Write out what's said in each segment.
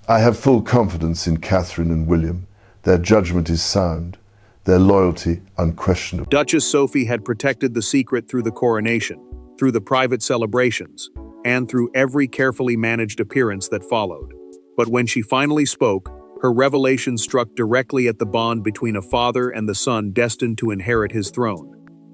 I have full confidence in Catherine and William. Their judgment is sound, their loyalty unquestionable. Duchess Sophie had protected the secret through the coronation, through the private celebrations, and through every carefully managed appearance that followed. But when she finally spoke, her revelation struck directly at the bond between a father and the son destined to inherit his throne.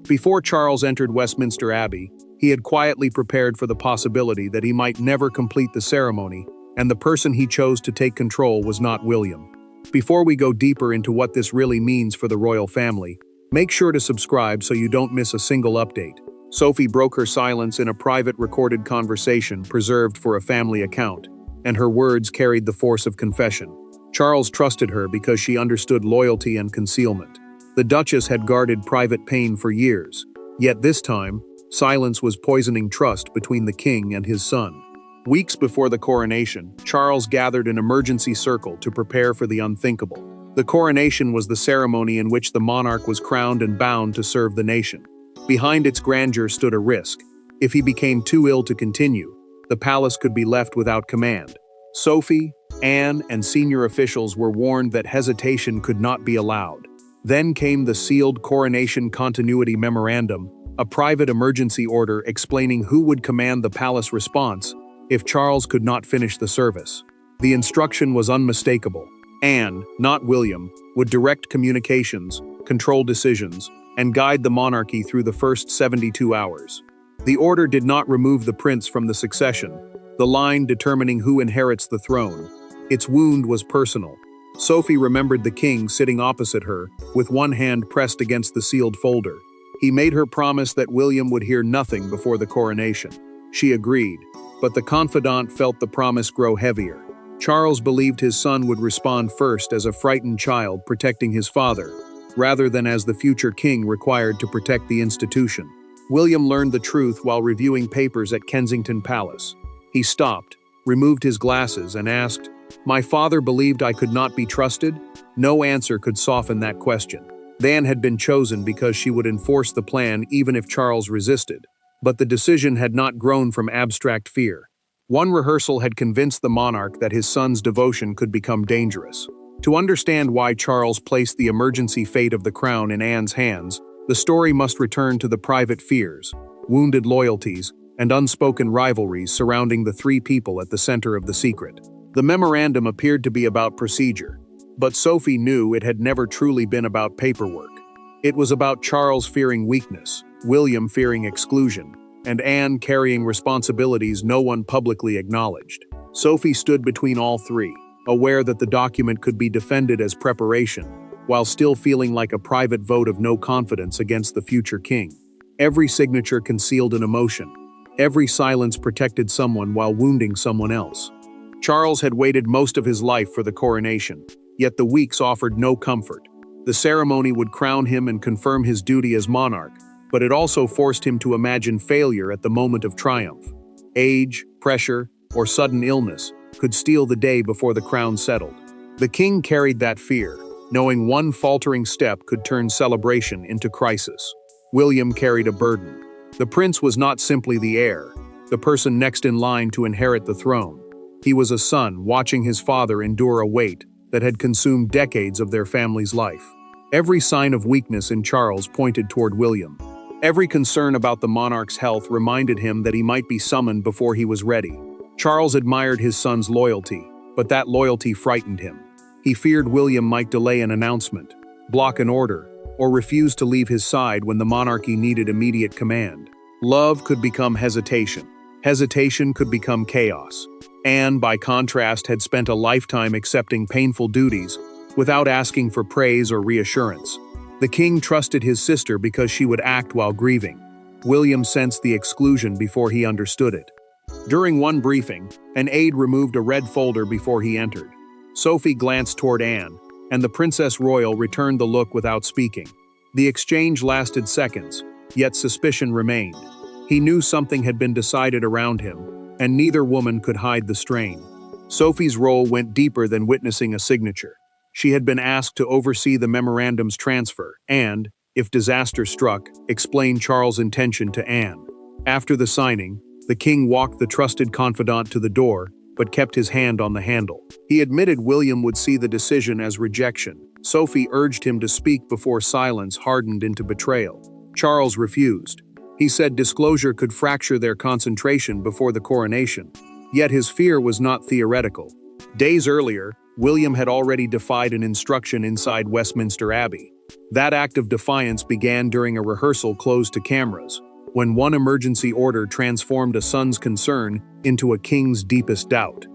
Before Charles entered Westminster Abbey, he had quietly prepared for the possibility that he might never complete the ceremony, and the person he chose to take control was not William. Before we go deeper into what this really means for the royal family, make sure to subscribe so you don't miss a single update. Sophie broke her silence in a private recorded conversation preserved for a family account, and her words carried the force of confession. Charles trusted her because she understood loyalty and concealment. The Duchess had guarded private pain for years, yet this time, silence was poisoning trust between the king and his son. Weeks before the coronation, Charles gathered an emergency circle to prepare for the unthinkable. The coronation was the ceremony in which the monarch was crowned and bound to serve the nation. Behind its grandeur stood a risk. If he became too ill to continue, the palace could be left without command. Sophie, Anne, and senior officials were warned that hesitation could not be allowed. Then came the sealed Coronation Continuity Memorandum, a private emergency order explaining who would command the palace response if Charles could not finish the service. The instruction was unmistakable. Anne, not William, would direct communications, control decisions, and guide the monarchy through the first 72 hours. The order did not remove the prince from the succession, the line determining who inherits the throne. Its wound was personal. Sophie remembered the king sitting opposite her, with one hand pressed against the sealed folder. He made her promise that William would hear nothing before the coronation. She agreed, but the confidant felt the promise grow heavier. Charles believed his son would respond first as a frightened child protecting his father, rather than as the future king required to protect the institution. William learned the truth while reviewing papers at Kensington Palace. He stopped, removed his glasses, and asked, "My father believed I could not be trusted?" No answer could soften that question. Anne had been chosen because she would enforce the plan even if Charles resisted. But the decision had not grown from abstract fear. One rehearsal had convinced the monarch that his son's devotion could become dangerous. To understand why Charles placed the emergency fate of the crown in Anne's hands, the story must return to the private fears, wounded loyalties, and unspoken rivalries surrounding the three people at the center of the secret. The memorandum appeared to be about procedure, but Sophie knew it had never truly been about paperwork. It was about Charles fearing weakness, William fearing exclusion, and Anne carrying responsibilities no one publicly acknowledged. Sophie stood between all three, aware that the document could be defended as preparation, while still feeling like a private vote of no confidence against the future king. Every signature concealed an emotion. Every silence protected someone while wounding someone else. Charles had waited most of his life for the coronation, yet the weeks offered no comfort. The ceremony would crown him and confirm his duty as monarch, but it also forced him to imagine failure at the moment of triumph. Age, pressure, or sudden illness could steal the day before the crown settled. The king carried that fear, knowing one faltering step could turn celebration into crisis. William carried a burden. The prince was not simply the heir, the person next in line to inherit the throne. He was a son watching his father endure a weight that had consumed decades of their family's life. Every sign of weakness in Charles pointed toward William. Every concern about the monarch's health reminded him that he might be summoned before he was ready. Charles admired his son's loyalty, but that loyalty frightened him. He feared William might delay an announcement, block an order, or refuse to leave his side when the monarchy needed immediate command. Love could become hesitation. Hesitation could become chaos. Anne, by contrast, had spent a lifetime accepting painful duties without asking for praise or reassurance. The king trusted his sister because she would act while grieving. William sensed the exclusion before he understood it. During one briefing, an aide removed a red folder before he entered. Sophie glanced toward Anne, and the Princess Royal returned the look without speaking. The exchange lasted seconds, yet suspicion remained. He knew something had been decided around him, and neither woman could hide the strain. Sophie's role went deeper than witnessing a signature. She had been asked to oversee the memorandum's transfer and, if disaster struck, explain Charles' intention to Anne. After the signing, the king walked the trusted confidant to the door but kept his hand on the handle. He admitted William would see the decision as rejection. Sophie urged him to speak before silence hardened into betrayal. Charles refused. He said disclosure could fracture their concentration before the coronation. Yet his fear was not theoretical. Days earlier, William had already defied an instruction inside Westminster Abbey. That act of defiance began during a rehearsal closed to cameras, when one emergency order transformed a son's concern into a king's deepest doubt.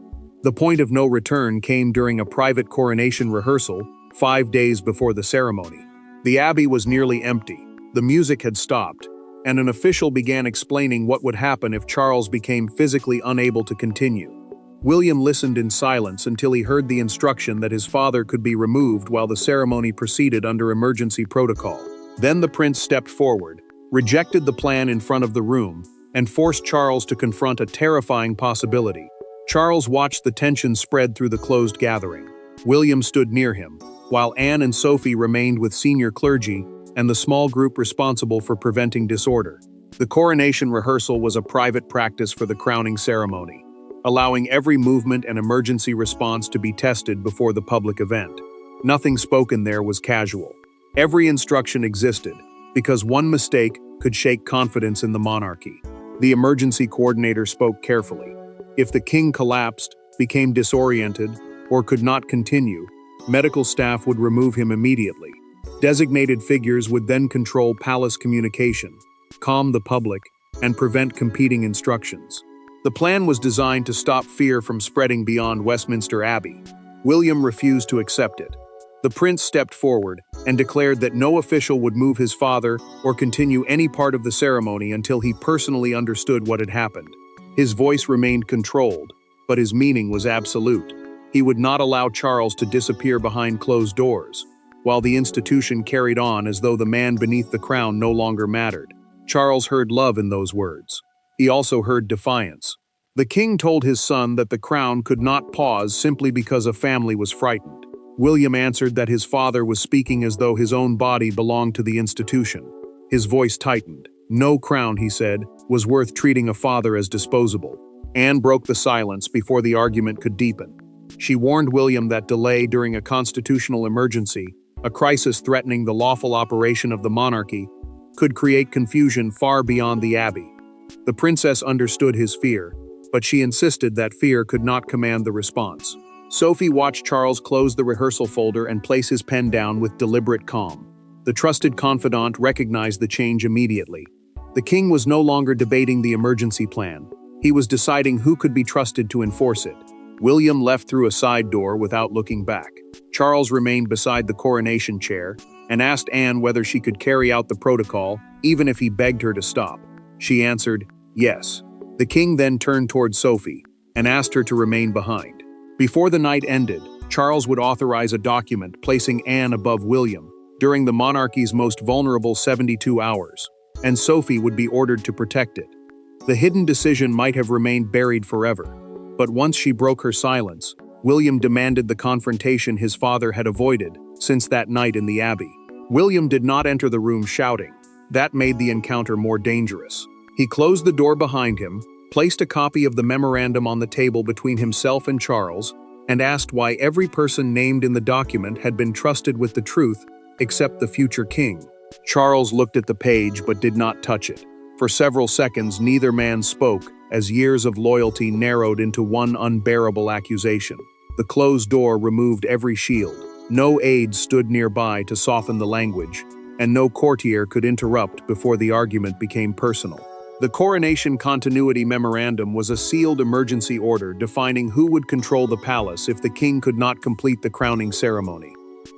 The point of no return came during a private coronation rehearsal 5 days before the ceremony. The abbey was nearly empty, the music had stopped, and an official began explaining what would happen if Charles became physically unable to continue. William listened in silence until he heard the instruction that his father could be removed while the ceremony proceeded under emergency protocol. Then the prince stepped forward, rejected the plan in front of the room, and forced Charles to confront a terrifying possibility. Charles watched the tension spread through the closed gathering. William stood near him, while Anne and Sophie remained with senior clergy and the small group responsible for preventing disorder. The coronation rehearsal was a private practice for the crowning ceremony, allowing every movement and emergency response to be tested before the public event. Nothing spoken there was casual. Every instruction existed, because one mistake could shake confidence in the monarchy. The emergency coordinator spoke carefully. If the king collapsed, became disoriented, or could not continue, medical staff would remove him immediately. Designated figures would then control palace communication, calm the public, and prevent competing instructions. The plan was designed to stop fear from spreading beyond Westminster Abbey. William refused to accept it. The prince stepped forward and declared that no official would move his father or continue any part of the ceremony until he personally understood what had happened. His voice remained controlled, but his meaning was absolute. He would not allow Charles to disappear behind closed doors, while the institution carried on as though the man beneath the crown no longer mattered. Charles heard love in those words. He also heard defiance. The king told his son that the crown could not pause simply because a family was frightened. William answered that his father was speaking as though his own body belonged to the institution. His voice tightened. No crown, he said, was worth treating a father as disposable. Anne broke the silence before the argument could deepen. She warned William that delay during a constitutional emergency, a crisis threatening the lawful operation of the monarchy, could create confusion far beyond the abbey. The princess understood his fear, but she insisted that fear could not command the response. Sophie watched Charles close the rehearsal folder and place his pen down with deliberate calm. The trusted confidant recognized the change immediately. The king was no longer debating the emergency plan. He was deciding who could be trusted to enforce it. William left through a side door without looking back. Charles remained beside the coronation chair and asked Anne whether she could carry out the protocol, even if he begged her to stop. She answered, yes. The king then turned toward Sophie and asked her to remain behind. Before the night ended, Charles would authorize a document placing Anne above William during the monarchy's most vulnerable 72 hours, and Sophie would be ordered to protect it. The hidden decision might have remained buried forever, but once she broke her silence, William demanded the confrontation his father had avoided since that night in the abbey. William did not enter the room shouting. That made the encounter more dangerous. He closed the door behind him, placed a copy of the memorandum on the table between himself and Charles, and asked why every person named in the document had been trusted with the truth except the future king. Charles looked at the page but did not touch it. For several seconds, neither man spoke as years of loyalty narrowed into one unbearable accusation. The closed door removed every shield. No aides stood nearby to soften the language, and no courtier could interrupt before the argument became personal. The Coronation Continuity Memorandum was a sealed emergency order defining who would control the palace if the king could not complete the crowning ceremony.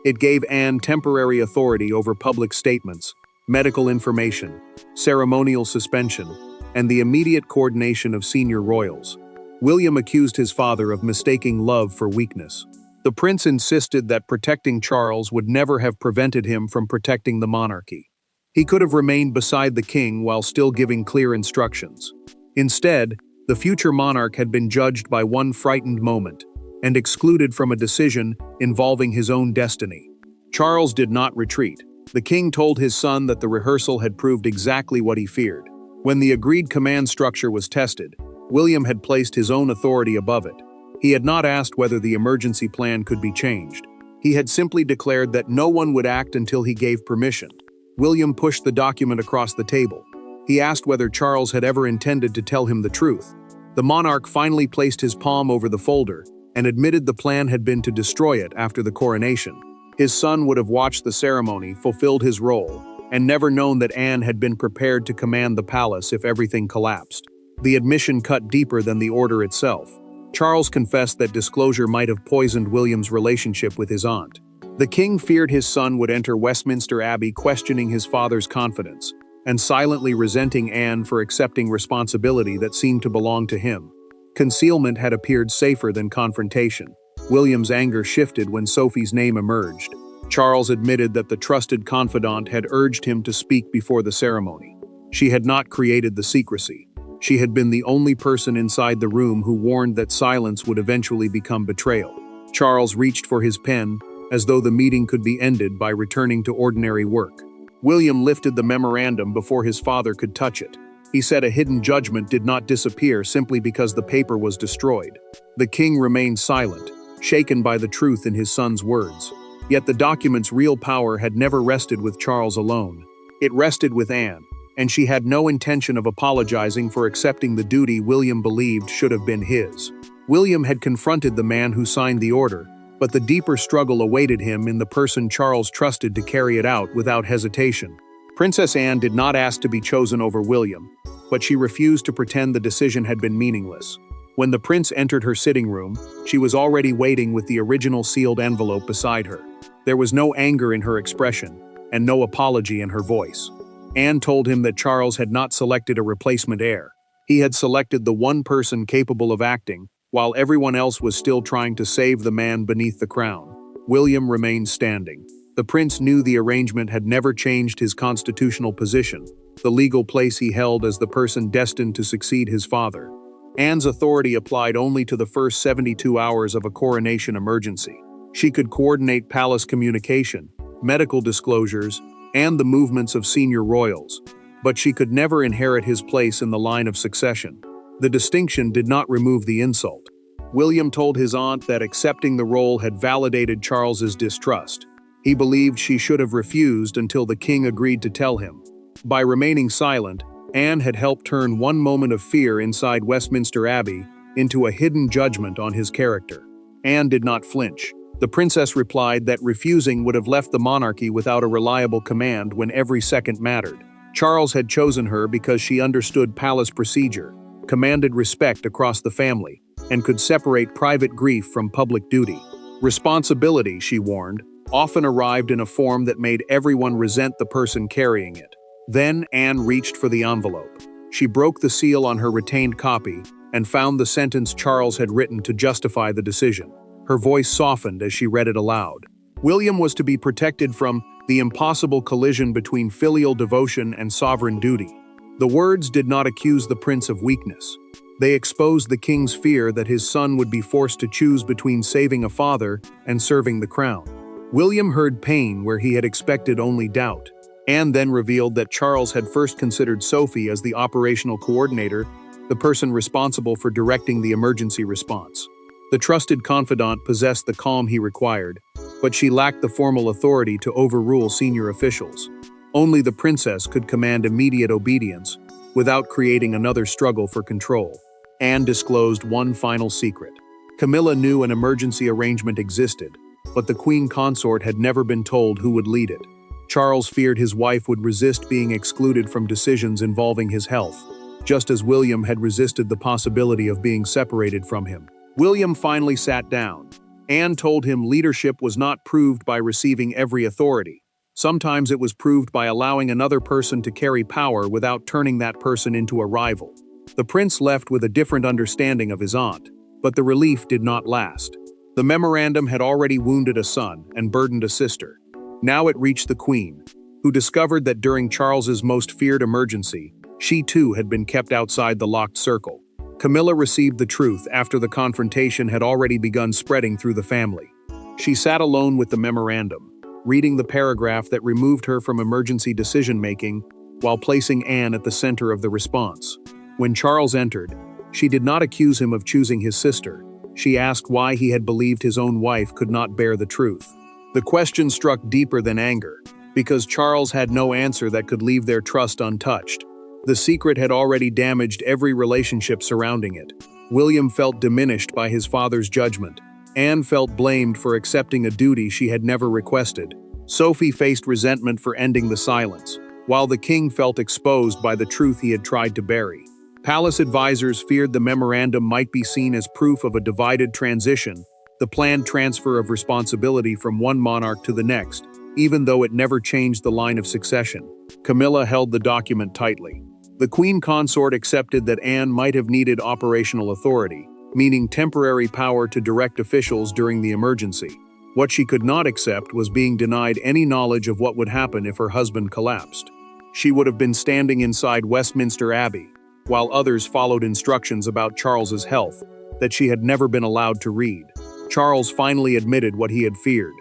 It gave Anne temporary authority over public statements, medical information, ceremonial suspension, and the immediate coordination of senior royals. William accused his father of mistaking love for weakness. The prince insisted that protecting Charles would never have prevented him from protecting the monarchy. He could have remained beside the king while still giving clear instructions. Instead, the future monarch had been judged by one frightened moment and excluded from a decision involving his own destiny. Charles did not retreat. The king told his son that the rehearsal had proved exactly what he feared. When the agreed command structure was tested, William had placed his own authority above it. He had not asked whether the emergency plan could be changed. He had simply declared that no one would act until he gave permission. William pushed the document across the table. He asked whether Charles had ever intended to tell him the truth. The monarch finally placed his palm over the folder and admitted the plan had been to destroy it after the coronation. His son would have watched the ceremony, fulfilled his role, and never known that Anne had been prepared to command the palace if everything collapsed. The admission cut deeper than the order itself. Charles confessed that disclosure might have poisoned William's relationship with his aunt. The king feared his son would enter Westminster Abbey questioning his father's confidence, and silently resenting Anne for accepting responsibility that seemed to belong to him. Concealment had appeared safer than confrontation. William's anger shifted when Sophie's name emerged. Charles admitted that the trusted confidant had urged him to speak before the ceremony. She had not created the secrecy. She had been the only person inside the room who warned that silence would eventually become betrayal. Charles reached for his pen, as though the meeting could be ended by returning to ordinary work. William lifted the memorandum before his father could touch it. He said a hidden judgment did not disappear simply because the paper was destroyed. The king remained silent, shaken by the truth in his son's words. Yet the document's real power had never rested with Charles alone. It rested with Anne, and she had no intention of apologizing for accepting the duty William believed should have been his. William had confronted the man who signed the order, but the deeper struggle awaited him in the person Charles trusted to carry it out without hesitation. Princess Anne did not ask to be chosen over William, but she refused to pretend the decision had been meaningless. When the prince entered her sitting room, she was already waiting with the original sealed envelope beside her. There was no anger in her expression, and no apology in her voice. Anne told him that Charles had not selected a replacement heir. He had selected the one person capable of acting, while everyone else was still trying to save the man beneath the crown. William remained standing. The prince knew the arrangement had never changed his constitutional position, the legal place he held as the person destined to succeed his father. Anne's authority applied only to the first 72 hours of a coronation emergency. She could coordinate palace communication, medical disclosures, and the movements of senior royals, but she could never inherit his place in the line of succession. The distinction did not remove the insult. William told his aunt that accepting the role had validated Charles's distrust. He believed she should have refused until the king agreed to tell him. By remaining silent, Anne had helped turn one moment of fear inside Westminster Abbey into a hidden judgment on his character. Anne did not flinch. The princess replied that refusing would have left the monarchy without a reliable command when every second mattered. Charles had chosen her because she understood palace procedure, commanded respect across the family, and could separate private grief from public duty. Responsibility, she warned, often arrived in a form that made everyone resent the person carrying it. Then Anne reached for the envelope. She broke the seal on her retained copy and found the sentence Charles had written to justify the decision. Her voice softened as she read it aloud. William was to be protected from the impossible collision between filial devotion and sovereign duty. The words did not accuse the prince of weakness. They exposed the king's fear that his son would be forced to choose between saving a father and serving the crown. William heard pain where he had expected only doubt. Anne then revealed that Charles had first considered Sophie as the operational coordinator, the person responsible for directing the emergency response. The trusted confidant possessed the calm he required, but she lacked the formal authority to overrule senior officials. Only the princess could command immediate obedience, without creating another struggle for control. Anne disclosed one final secret. Camilla knew an emergency arrangement existed, but the queen consort had never been told who would lead it. Charles feared his wife would resist being excluded from decisions involving his health, just as William had resisted the possibility of being separated from him. William finally sat down. Anne told him leadership was not proved by receiving every authority. Sometimes it was proved by allowing another person to carry power without turning that person into a rival. The prince left with a different understanding of his aunt, but the relief did not last. The memorandum had already wounded a son and burdened a sister. Now it reached the queen, who discovered that during Charles's most feared emergency, she too had been kept outside the locked circle. Camilla received the truth after the confrontation had already begun spreading through the family. She sat alone with the memorandum, reading the paragraph that removed her from emergency decision-making while placing Anne at the center of the response. When Charles entered, she did not accuse him of choosing his sister. She asked why he had believed his own wife could not bear the truth. The question struck deeper than anger, because Charles had no answer that could leave their trust untouched. The secret had already damaged every relationship surrounding it. William felt diminished by his father's judgment. Anne felt blamed for accepting a duty she had never requested. Sophie faced resentment for ending the silence, while the king felt exposed by the truth he had tried to bury. Palace advisors feared the memorandum might be seen as proof of a divided transition, the planned transfer of responsibility from one monarch to the next, even though it never changed the line of succession. Camilla held the document tightly. The queen consort accepted that Anne might have needed operational authority, meaning temporary power to direct officials during the emergency. What she could not accept was being denied any knowledge of what would happen if her husband collapsed. She would have been standing inside Westminster Abbey, while others followed instructions about Charles's health that she had never been allowed to read. Charles finally admitted what he had feared.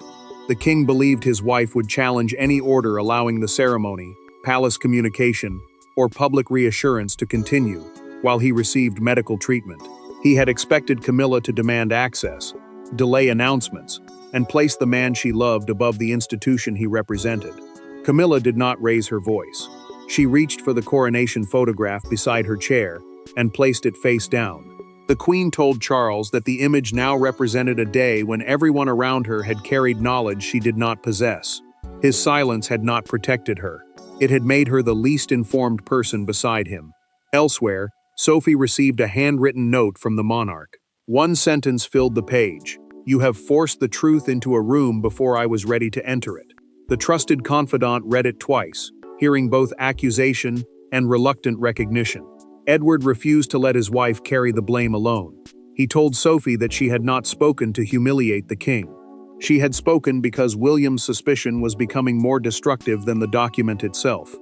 The king believed his wife would challenge any order allowing the ceremony, palace communication, or public reassurance to continue, while he received medical treatment. He had expected Camilla to demand access, delay announcements, and place the man she loved above the institution he represented. Camilla did not raise her voice. She reached for the coronation photograph beside her chair and placed it face down. The queen told Charles that the image now represented a day when everyone around her had carried knowledge she did not possess. His silence had not protected her. It had made her the least informed person beside him. Elsewhere, Sophie received a handwritten note from the monarch. One sentence filled the page. "You have forced the truth into a room before I was ready to enter it." The trusted confidant read it twice, hearing both accusation and reluctant recognition. Edward refused to let his wife carry the blame alone. He told Sophie that she had not spoken to humiliate the king. She had spoken because William's suspicion was becoming more destructive than the document itself.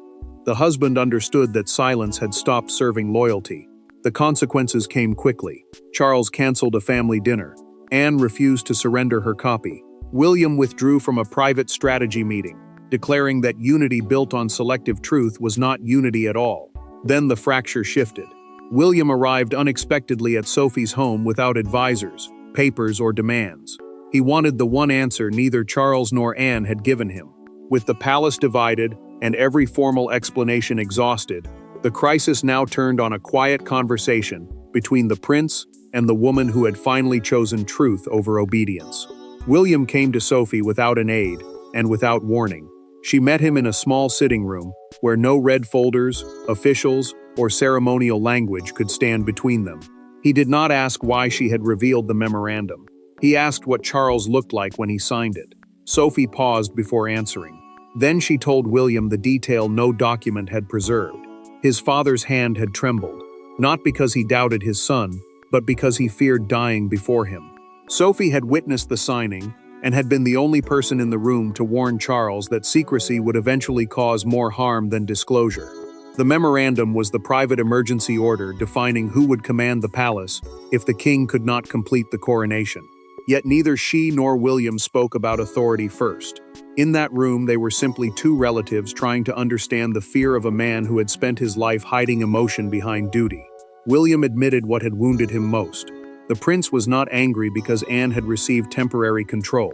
The husband understood that silence had stopped serving loyalty. The consequences came quickly. Charles canceled a family dinner. Anne refused to surrender her copy. William withdrew from a private strategy meeting, declaring that unity built on selective truth was not unity at all. Then the fracture shifted. William arrived unexpectedly at Sophie's home without advisors, papers, or demands. He wanted the one answer neither Charles nor Anne had given him. With the palace divided and every formal explanation exhausted, the crisis now turned on a quiet conversation between the prince and the woman who had finally chosen truth over obedience. William came to Sophie without an aide and without warning. She met him in a small sitting room where no red folders, officials, or ceremonial language could stand between them. He did not ask why she had revealed the memorandum. He asked what Charles looked like when he signed it. Sophie paused before answering. Then she told William the detail no document had preserved. His father's hand had trembled, not because he doubted his son, but because he feared dying before him. Sophie had witnessed the signing and had been the only person in the room to warn Charles that secrecy would eventually cause more harm than disclosure. The memorandum was the private emergency order defining who would command the palace if the king could not complete the coronation. Yet neither she nor William spoke about authority first. In that room, they were simply two relatives trying to understand the fear of a man who had spent his life hiding emotion behind duty. William admitted what had wounded him most. The prince was not angry because Anne had received temporary control.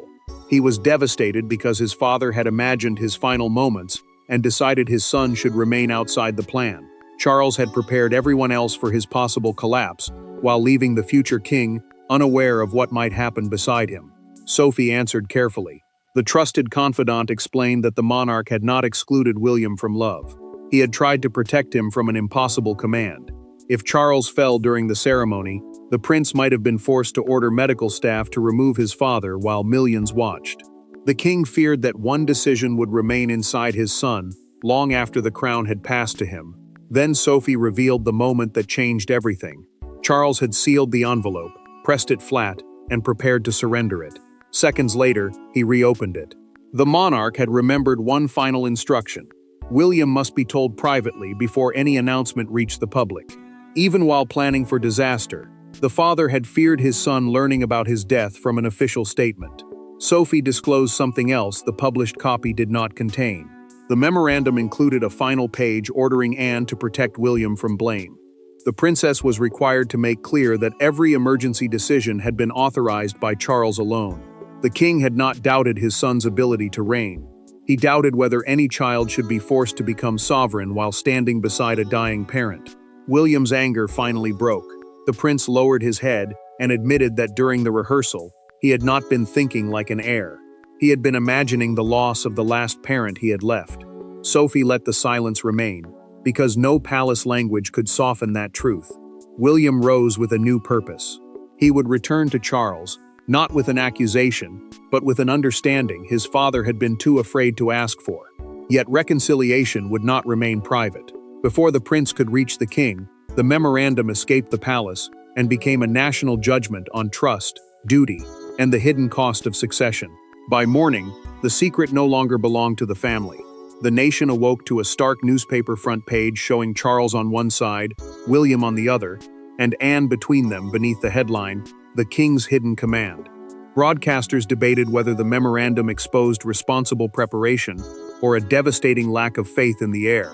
He was devastated because his father had imagined his final moments and decided his son should remain outside the plan. Charles had prepared everyone else for his possible collapse, while leaving the future king unaware of what might happen beside him. Sophie answered carefully. The trusted confidant explained that the monarch had not excluded William from love. He had tried to protect him from an impossible command. If Charles fell during the ceremony, the prince might have been forced to order medical staff to remove his father while millions watched. The king feared that one decision would remain inside his son long after the crown had passed to him. Then Sophie revealed the moment that changed everything. Charles had sealed the envelope, pressed it flat, and prepared to surrender it. Seconds later, he reopened it. The monarch had remembered one final instruction. William must be told privately before any announcement reached the public. Even while planning for disaster, the father had feared his son learning about his death from an official statement. Sophie disclosed something else the published copy did not contain. The memorandum included a final page ordering Anne to protect William from blame. The princess was required to make clear that every emergency decision had been authorized by Charles alone. The king had not doubted his son's ability to reign. He doubted whether any child should be forced to become sovereign while standing beside a dying parent. William's anger finally broke. The prince lowered his head and admitted that during the rehearsal, he had not been thinking like an heir. He had been imagining the loss of the last parent he had left. Sophie let the silence remain, because no palace language could soften that truth. William rose with a new purpose. He would return to Charles, not with an accusation, but with an understanding his father had been too afraid to ask for. Yet reconciliation would not remain private. Before the prince could reach the king, the memorandum escaped the palace and became a national judgment on trust, duty, and the hidden cost of succession. By morning, the secret no longer belonged to the family. The nation awoke to a stark newspaper front page showing Charles on one side, William on the other, and Anne between them beneath the headline, "The King's Hidden Command." Broadcasters debated whether the memorandum exposed responsible preparation or a devastating lack of faith in the heir.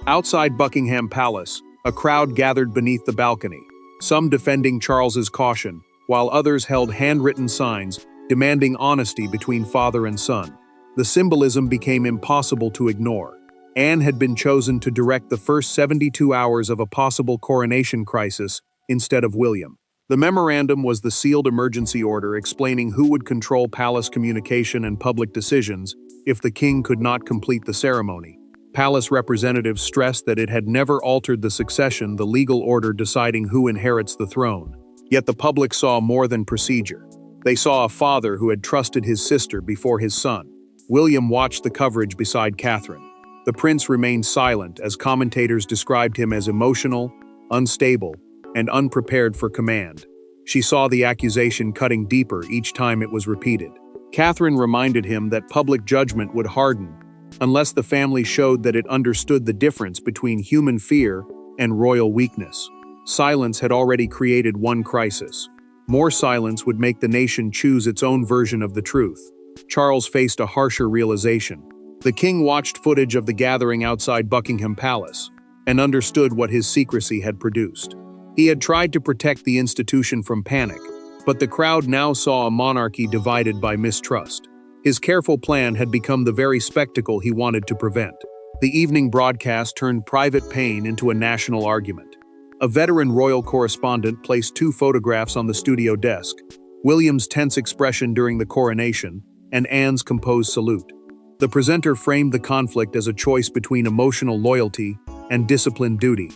Outside Buckingham Palace, a crowd gathered beneath the balcony, some defending Charles's caution, while others held handwritten signs demanding honesty between father and son. The symbolism became impossible to ignore. Anne had been chosen to direct the first 72 hours of a possible coronation crisis instead of William. The memorandum was the sealed emergency order explaining who would control palace communication and public decisions if the king could not complete the ceremony. Palace representatives stressed that it had never altered the succession, the legal order deciding who inherits the throne. Yet the public saw more than procedure. They saw a father who had trusted his sister before his son. William watched the coverage beside Catherine. The prince remained silent as commentators described him as emotional, unstable, and unprepared for command. She saw the accusation cutting deeper each time it was repeated. Catherine reminded him that public judgment would harden unless the family showed that it understood the difference between human fear and royal weakness. Silence had already created one crisis. More silence would make the nation choose its own version of the truth. Charles faced a harsher realization. The king watched footage of the gathering outside Buckingham Palace and understood what his secrecy had produced. He had tried to protect the institution from panic, but the crowd now saw a monarchy divided by mistrust. His careful plan had become the very spectacle he wanted to prevent. The evening broadcast turned private pain into a national argument. A veteran royal correspondent placed 2 photographs on the studio desk, William's tense expression during the coronation and Anne's composed salute. The presenter framed the conflict as a choice between emotional loyalty and disciplined duty.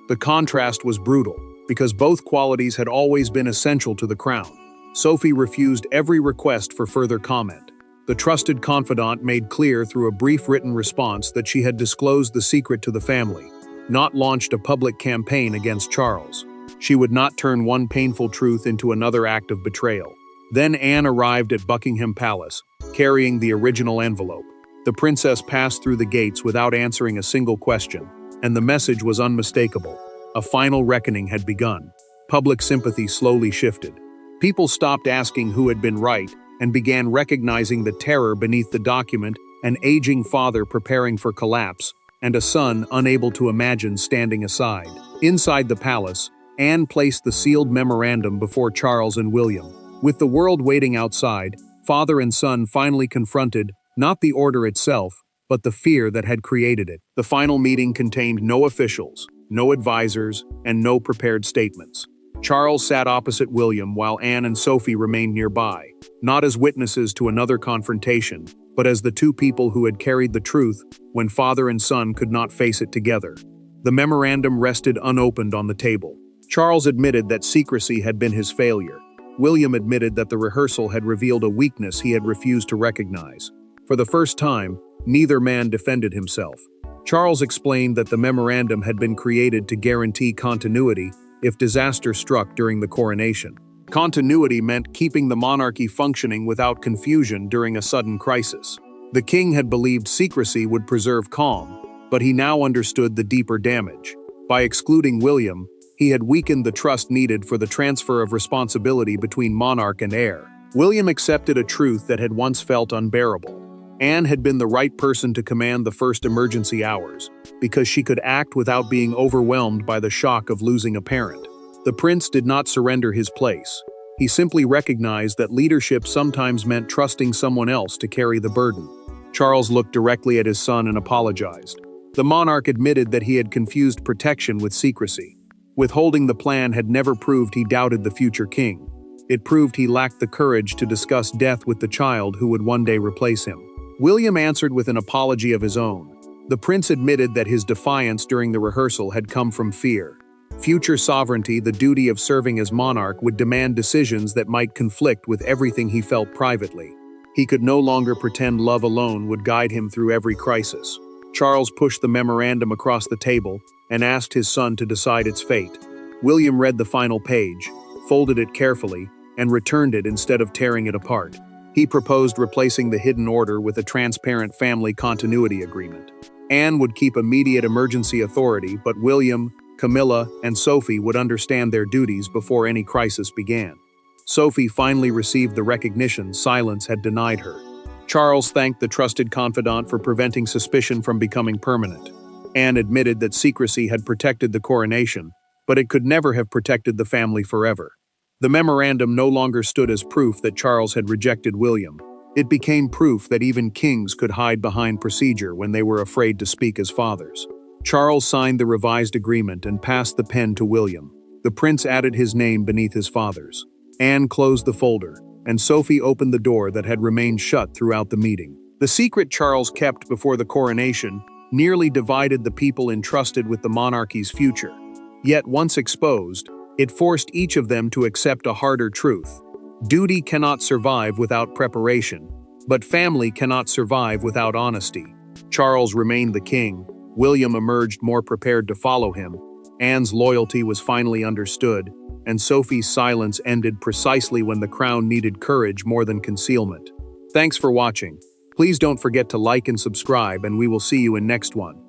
The contrast was brutal, because both qualities had always been essential to the crown. Sophie refused every request for further comment. The trusted confidant made clear through a brief written response that she had disclosed the secret to the family, not launched a public campaign against Charles. She would not turn one painful truth into another act of betrayal. Then Anne arrived at Buckingham Palace, carrying the original envelope. The princess passed through the gates without answering a single question, and the message was unmistakable. A final reckoning had begun. Public sympathy slowly shifted. People stopped asking who had been right and began recognizing the terror beneath the document, an aging father preparing for collapse, and a son unable to imagine standing aside. Inside the palace, Anne placed the sealed memorandum before Charles and William. With the world waiting outside, father and son finally confronted not the order itself, but the fear that had created it. The final meeting contained no officials, no advisors, and no prepared statements. Charles sat opposite William while Anne and Sophie remained nearby, not as witnesses to another confrontation, but as the 2 people who had carried the truth when father and son could not face it together. The memorandum rested unopened on the table. Charles admitted that secrecy had been his failure. William admitted that the rehearsal had revealed a weakness he had refused to recognize. For the first time, neither man defended himself. Charles explained that the memorandum had been created to guarantee continuity if disaster struck during the coronation. Continuity meant keeping the monarchy functioning without confusion during a sudden crisis. The king had believed secrecy would preserve calm, but he now understood the deeper damage. By excluding William, he had weakened the trust needed for the transfer of responsibility between monarch and heir. William accepted a truth that had once felt unbearable. Anne had been the right person to command the first emergency hours, because she could act without being overwhelmed by the shock of losing a parent. The prince did not surrender his place. He simply recognized that leadership sometimes meant trusting someone else to carry the burden. Charles looked directly at his son and apologized. The monarch admitted that he had confused protection with secrecy. Withholding the plan had never proved he doubted the future king. It proved he lacked the courage to discuss death with the child who would one day replace him. William answered with an apology of his own. The prince admitted that his defiance during the rehearsal had come from fear. Future sovereignty, the duty of serving as monarch, would demand decisions that might conflict with everything he felt privately. He could no longer pretend love alone would guide him through every crisis. Charles pushed the memorandum across the table and asked his son to decide its fate. William read the final page, folded it carefully, and returned it instead of tearing it apart. He proposed replacing the hidden order with a transparent family continuity agreement. Anne would keep immediate emergency authority, but William, Camilla, and Sophie would understand their duties before any crisis began. Sophie finally received the recognition silence had denied her. Charles thanked the trusted confidant for preventing suspicion from becoming permanent. Anne admitted that secrecy had protected the coronation, but it could never have protected the family forever. The memorandum no longer stood as proof that Charles had rejected William. It became proof that even kings could hide behind procedure when they were afraid to speak as fathers. Charles signed the revised agreement and passed the pen to William. The prince added his name beneath his father's. Anne closed the folder, and Sophie opened the door that had remained shut throughout the meeting. The secret Charles kept before the coronation nearly divided the people entrusted with the monarchy's future. Yet once exposed, it forced each of them to accept a harder truth. Duty cannot survive without preparation, but family cannot survive without honesty. Charles remained the king. William emerged more prepared to follow him. Anne's loyalty was finally understood, and Sophie's silence ended precisely when the crown needed courage more than concealment. Thanks for watching. Please don't forget to like and subscribe, and we will see you in next one.